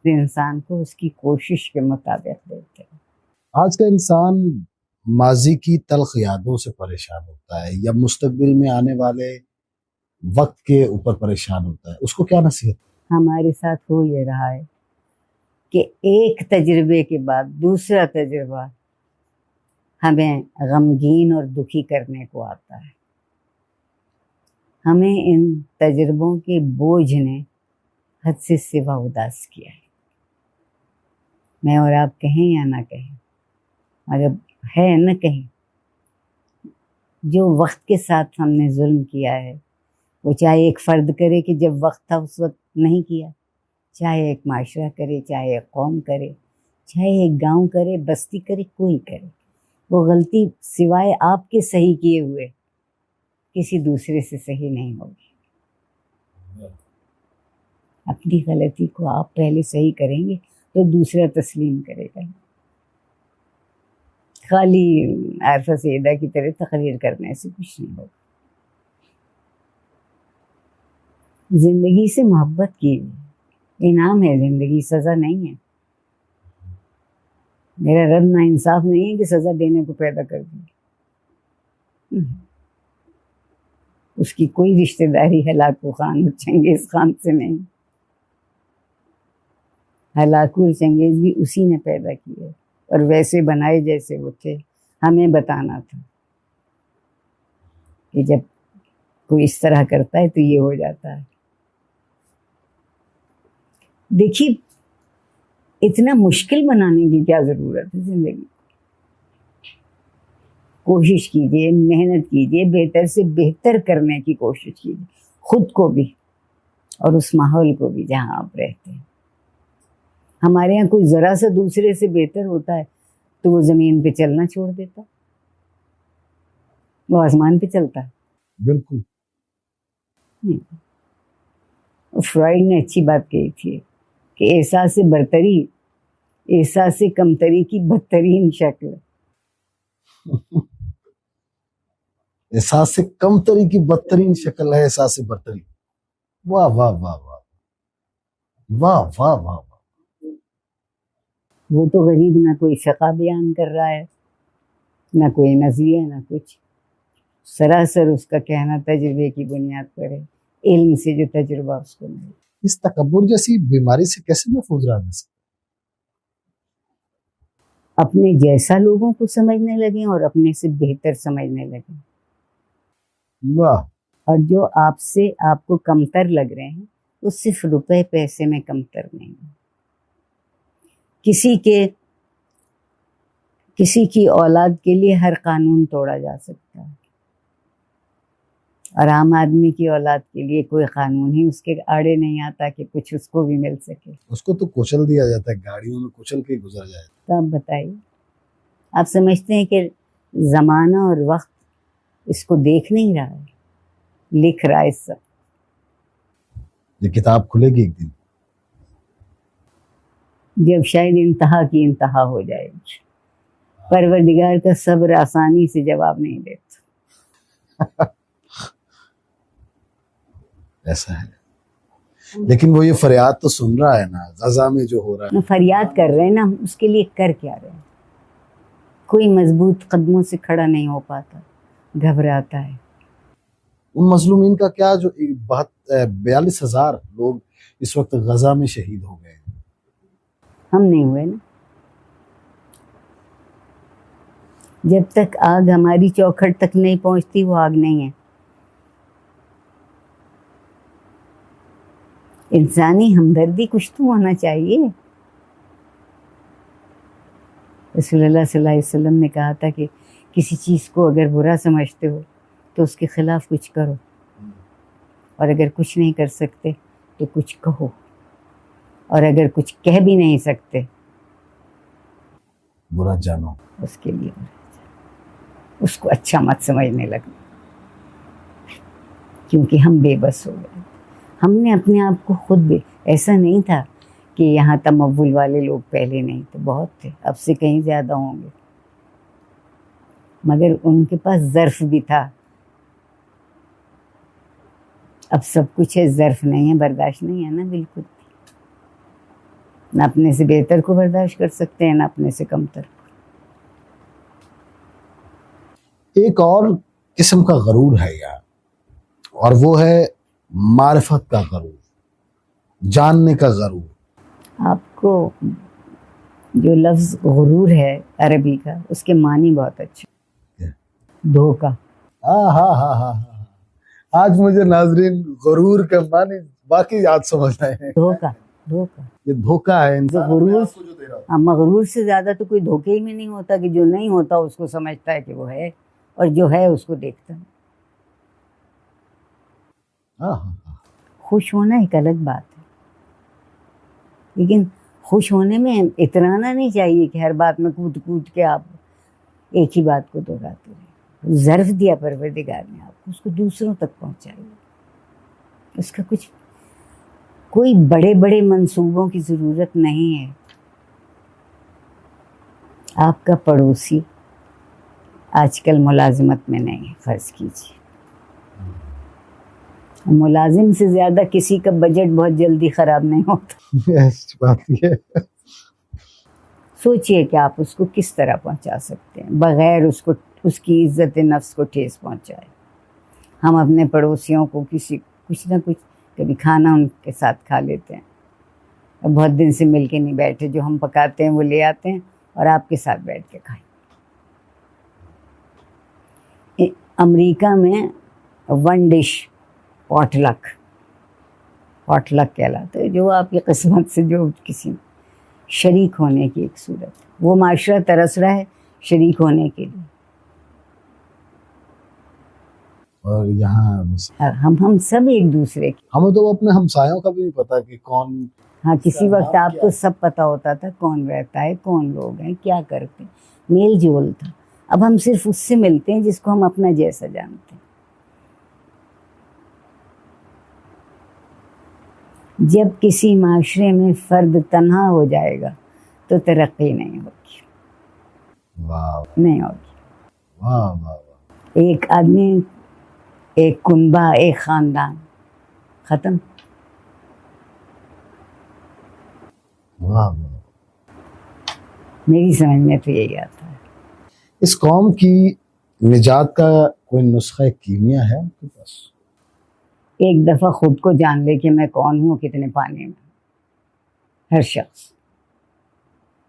انسان کو اس کی کوشش کے مطابق دیتے ہیں۔ آج کا انسان ماضی کی تلخ یادوں سے پریشان ہوتا ہے یا مستقبل میں آنے والے وقت کے اوپر پریشان ہوتا ہے، اس کو کیا نصیحت؟ ہمارے ساتھ ہو یہ رہا ہے کہ ایک تجربے کے بعد دوسرا تجربہ ہمیں غمگین اور دکھی کرنے کو آتا ہے۔ ہمیں ان تجربوں کے بوجھ نے حد سے سوا اداس کیا ہے۔ میں اور آپ کہیں یا نہ کہیں، مگر ہے نہ کہیں، جو وقت کے ساتھ ہم نے ظلم کیا ہے، وہ چاہے ایک فرد کرے کہ جب وقت تھا اس وقت نہیں کیا، چاہے ایک معاشرہ کرے، چاہے ایک قوم کرے، چاہے ایک گاؤں کرے، بستی کرے، کوئی کرے، وہ غلطی سوائے آپ کے صحیح کیے ہوئے کسی دوسرے سے صحیح نہیں ہوگی۔ اپنی غلطی کو آپ پہلے صحیح کریں گے تو دوسرا تسلیم کرے گا۔ خالی عارفہ سیدہ کی طرح تقریر کرنے سے کچھ نہیں ہوگا۔ زندگی سے محبت کیجیے، انعام ہے زندگی، سزا نہیں ہے۔ میرا رب نا انصاف نہیں ہے کہ سزا دینے کو پیدا کر دی۔ اس کی کوئی رشتہ داری ہلاکو خان اور چنگیز خان سے نہیں۔ ہلاکو اور چنگیز بھی اسی نے پیدا کیے اور ویسے بنائے جیسے وہ تھے۔ ہمیں بتانا تھا کہ جب کوئی اس طرح کرتا ہے تو یہ ہو جاتا ہے۔ دیکھیے، اتنا مشکل بنانے کی کیا ضرورت ہے زندگی؟ کوشش کیجیے، محنت کیجیے، بہتر سے بہتر کرنے کی کوشش کیجیے، خود کو بھی اور اس ماحول کو بھی جہاں آپ رہتے ہیں۔ ہمارے یہاں کوئی ذرا سا دوسرے سے بہتر ہوتا ہے تو وہ زمین پہ چلنا چھوڑ دیتا، وہ آسمان پہ چلتا ہے۔ بالکل۔ فرائڈ نے اچھی بات کہی تھی کہ احساس برتری احساس کمتری کی بدترین شکل ہے۔ احساس کمتری کی بدترین شکل ہے احساس برتری۔ واہ واہ واہ واہ واہ واہ واہ واہ۔ وہ تو غریب نہ کوئی فقہ بیان کر رہا ہے، نہ کوئی نظریہ، نہ کچھ، سراسر اس کا کہنا تجربے کی بنیاد پر ہے، علم سے جو تجربہ اس کو ملے۔ اس تکبر جیسی بیماری سے کیسے محفوظ رہا جا سکتا؟ اپنے جیسا لوگوں کو سمجھنے لگیں اور اپنے سے بہتر سمجھنے لگیں، واہ۔ اور جو آپ سے آپ کو کمتر لگ رہے ہیں وہ صرف روپے پیسے میں کمتر نہیں ہیں۔ کسی کی اولاد کے لیے ہر قانون توڑا جا سکتا ہے، اور عام آدمی کی اولاد کے لیے کوئی قانون ہی اس کے آڑے نہیں آتا کہ کچھ اس کو بھی مل سکے۔ اس کو تو کچل دیا جاتا ہے، گاڑیوں میں کچل کے گزر جائے۔ تو آپ بتائیے، آپ سمجھتے ہیں کہ زمانہ اور وقت اس کو دیکھ نہیں رہا ہے، لکھ رہا ہے سب؟ یہ کتاب کھلے گی ایک دن، جب شاید انتہا کی انتہا ہو جائے گی۔ پروردگار کا صبر آسانی سے جواب نہیں دیتا۔ ایسا ہے، لیکن وہ یہ فریاد تو سن رہا ہے نا، غزہ میں جو ہو رہا ہے۔ فریاد کر رہے ہیں نا، اس کے لیے کر کیا رہے ہیں؟ کوئی مضبوط قدموں سے کھڑا نہیں ہو پاتا، گھبراتا ہے۔ ان مظلومین کا کیا جو 42,000 لوگ اس وقت غزہ میں شہید ہو گئے ہیں؟ ہم نہیں ہوئے نا۔ جب تک آگ ہماری چوکھٹ تک نہیں پہنچتی وہ آگ نہیں ہے۔ انسانی ہمدردی کچھ تو ہونا چاہیے۔ رسول اللہ صلی اللہ علیہ وسلم نے کہا تھا کہ کسی چیز کو اگر برا سمجھتے ہو تو اس کے خلاف کچھ کرو، اور اگر کچھ نہیں کر سکتے تو کچھ کہو، اور اگر کچھ کہہ بھی نہیں سکتے برا جانو، اس کے لیے اس کو اچھا مت سمجھنے لگنا، کیونکہ ہم بے بس ہو گئے۔ ہم نے اپنے آپ کو خود بھی، ایسا نہیں تھا کہ یہاں تمول والے لوگ پہلے نہیں تھے، بہت تھے، اب سے کہیں زیادہ ہوں گے، مگر ان کے پاس ظرف بھی تھا۔ اب سب کچھ ہے، ظرف نہیں ہے، برداشت نہیں ہے نا بالکل۔ نہ اپنے سے بہتر کو برداشت کر سکتے ہیں، نہ اپنے سے کمتر. ایک اور قسم کا غرور ہے یار، اور وہ ہے معرفت کا غرور، جاننے کا غرور. آپ کو جو لفظ غرور ہے عربی کا، اس کے معنی بہت اچھے. دھوکا. ہاں ہاں ہاں ہاں ہاں، آج مجھے ناظرین غرور کا معنی باقی یاد سمجھ رہے ہیں. دھوکا. دھوکا. یہ دھوکا ہے جو انسان غرور، اپنے آپ کو جو دے رہا ہوتا مغرور سے زیادہ تو کوئی دھوکے ہی میں نہیں ہوتا کہ جو نہیں ہوتا اس کو سمجھتا ہے کہ وہ ہے، اور جو ہے اس کو دیکھتا ہے. ہے. ہاں ہاں ہاں. خوش ہونا ایک الگ بات ہے، لیکن خوش ہونے میں اترانا نہیں چاہیے کہ ہر بات میں کود کود کے آپ ایک ہی بات کو دہراتے رہیں. ظرف دیا پروردگار نے آپ کو، اس کو دوسروں تک پہنچائیے. اس کا کچھ کوئی بڑے بڑے منصوبوں کی ضرورت نہیں ہے. آپ کا پڑوسی آج کل ملازمت میں نہیں ہے، فرض کیجیے، ملازم سے زیادہ کسی کا بجٹ بہت جلدی خراب نہیں ہوتا. ایسی بات یہ ہے. سوچئے کہ آپ اس کو کس طرح پہنچا سکتے ہیں بغیر اس کو اس کی عزت نفس کو ٹھیس پہنچائے. ہم اپنے پڑوسیوں کو کچھ نہ کچھ، کبھی کھانا ان کے ساتھ کھا لیتے ہیں، اب بہت دن سے مل کے نہیں بیٹھے، جو ہم پکاتے ہیں وہ لے آتے ہیں اور آپ کے ساتھ بیٹھ کے کھائیں. امریکہ میں 1 ڈش پاٹ لک کہلاتا ہے، جو آپ کی قسمت سے جو کسی شریک ہونے کی ایک صورت ہے. وہ معاشرہ ترس رہا ہے شریک ہونے کے لیے. اور یہاں ہم سب ایک دوسرے کے. ہمیں تو اپنے ہمسایوں کا بھی نہیں پتا کہ کون. ہاں، کسی وقت آپ کو سب پتا ہوتا تھا کون رہتا ہے، کون لوگ ہیں، کیا کرتے ہیں، میل جول تھا. اب ہم صرف اس سے ملتے ہیں جس کو ہم اپنا جیسا جانتے ہیں. جب کسی معاشرے میں فرد تنہا ہو جائے گا تو ترقی نہیں ہوگی. واہ نہیں ہوگی. واہ واہ واہ. ایک آدمی، ایک کنبہ، ایک خاندان ختم. واہ واہ. میری سمجھ میں تو یہی آتا ہے. اس قوم کی نجات کا کوئی نسخہ کیمیا ہے آپ کے پاس؟ ایک دفعہ خود کو جان لے کہ میں کون ہوں، کتنے پانے میں. ہر شخص،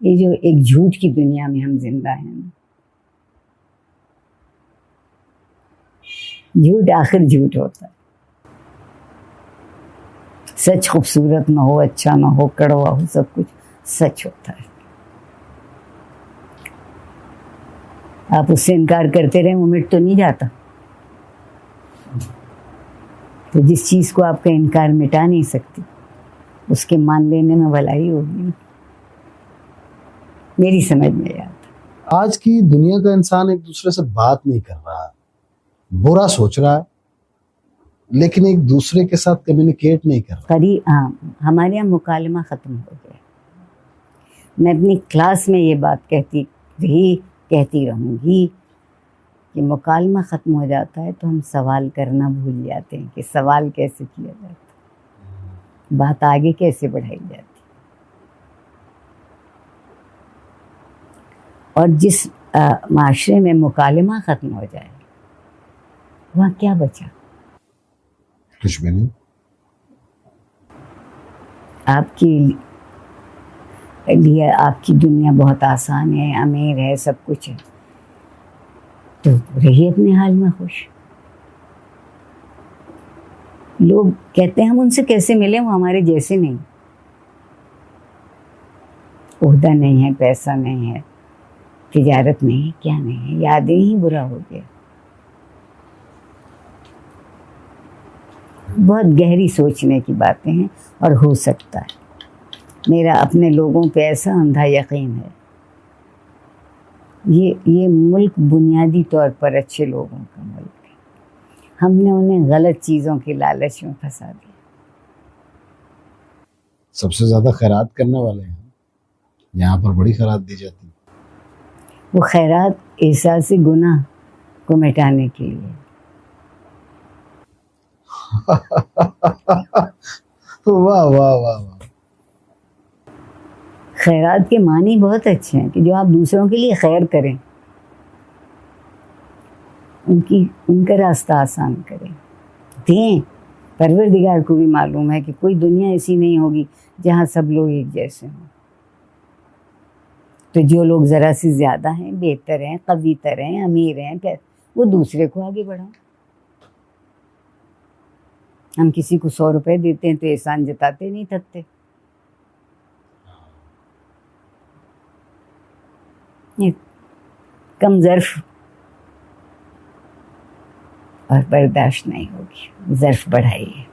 یہ جو ایک جھوٹ کی دنیا میں ہم زندہ ہیں نا، جھوٹ آخر جھوٹ ہوتا ہے. سچ خوبصورت نہ ہو، اچھا نہ ہو، کڑوا ہو، سب کچھ سچ ہوتا ہے. آپ اس سے انکار کرتے رہیں، وہ مٹ تو نہیں جاتا. تو جس چیز کو آپ کا انکار مٹا نہیں سکتی، اس کے مان لینے میں بھلائی ہوگی نا. میری سمجھ میں آتا. آج کی دنیا کا انسان ایک دوسرے سے بات نہیں کر رہا، برا سوچ رہا ہے، لیکن ایک دوسرے کے ساتھ کمیونیکیٹ نہیں کر رہا. ہاں، ہمارے یہاں مکالمہ ختم ہو گیا. میں اپنی کلاس میں یہ بات کہتی رہوں گی کہ مکالمہ ختم ہو جاتا ہے تو ہم سوال کرنا بھول جاتے ہیں کہ سوال کیسے کیا جاتا ہے، بات آگے کیسے بڑھائی جاتی. اور جس معاشرے میں مکالمہ ختم ہو جائے وہاں کیا بچا؟ کچھ بھی نہیں. آپ کی لیے آپ کی دنیا بہت آسان ہے، امیر ہے، سب کچھ ہے، تو رہیے اپنے حال میں خوش. لوگ کہتے ہیں ہم ان سے کیسے ملیں، وہ ہمارے جیسے نہیں. عہدہ نہیں ہے، پیسہ نہیں ہے، تجارت نہیں ہے، کیا نہیں ہے، یادیں ہی برا ہو گیا. بہت گہری سوچنے کی باتیں ہیں، اور ہو سکتا ہے. میرا اپنے لوگوں پہ ایسا اندھا یقین ہے، یہ ملک بنیادی طور پر اچھے لوگوں کا ملک ہے. ہم نے انہیں غلط چیزوں کی لالچ میں پھنسا دیا. سب سے زیادہ خیرات کرنے والے ہیں یہاں پر، بڑی خیرات دی جاتی. وہ خیرات احساس گناہ کو مٹانے کے لیے. واہ واہ واہ واہ. خیرات کے معنی بہت اچھے ہیں کہ جو آپ دوسروں کے لیے خیر کریں، ان کا راستہ آسان کریں، دیں۔ پروردگار کو بھی معلوم ہے کہ کوئی دنیا ایسی نہیں ہوگی جہاں سب لوگ ایک جیسے ہوں، تو جو لوگ ذرا سے زیادہ ہیں، بہتر ہیں، قوی تر ہیں، امیر ہیں، وہ دوسرے کو آگے بڑھائیں۔ ہم کسی کو 100 روپے دیتے ہیں تو احسان جتاتے نہیں تھکتے، یہ کم ظرف اور برداشت نہیں ہوگی، ظرف بڑھائیے۔